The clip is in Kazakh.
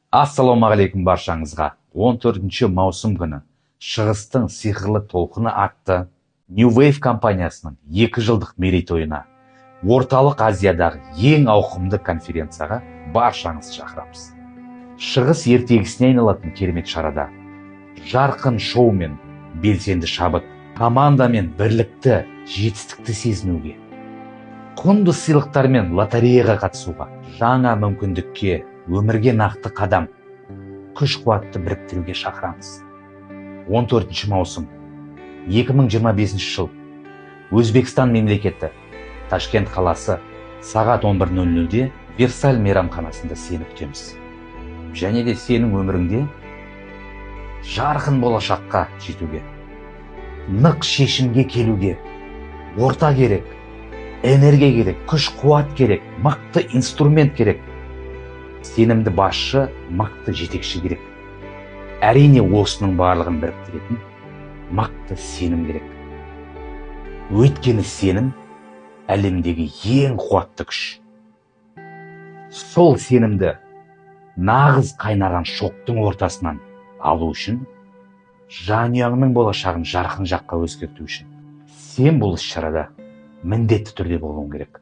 Ассалаумағалейкум баршаңызға. 14 маусым күні Шығыстың сиқырлы толқыны атты New Wave компаниясының 2 жылдық мерейтойына Орталық Азиядағы ең ауқымды конференцияға баршаңызды шақырамыз. Шығыс ертегісіне айналатын керемет шарада жарқын шоу мен белсенді шабыт, команда мен бірлікті, жетістікті сезінуге, құнды сыйлықтар мен лотереяға қатысуға, жаңа мүмкіндікке, өмірге нақты қадам, күш-қуатты біріктіруге шақырамыз. 14 маусым 2025 жыл Өзбекстан мемлекеті, Ташкент қаласы, сағат 11:00-де Версаль мейрамханасында сені күтеміз. Және де сенің өміріңде жарқын болашаққа жетуге, нық шешімге келуге, орта керек, энергия керек, күш-қуат керек, мықты инструмент керек, сенімді басшы, мықты жетекші керек. Әрине осының барлығын біріктіретін мықты сенім керек. Өйткені сенім әлемдегі ең қуатты күш. Сол сенімді нағыз қайнаған шоқтың ортасынан алу үшін, жанұяңның болашағын жарқын жаққа өзгерту үшін, сен бұл іс-шарада міндетті түрде болуың керек.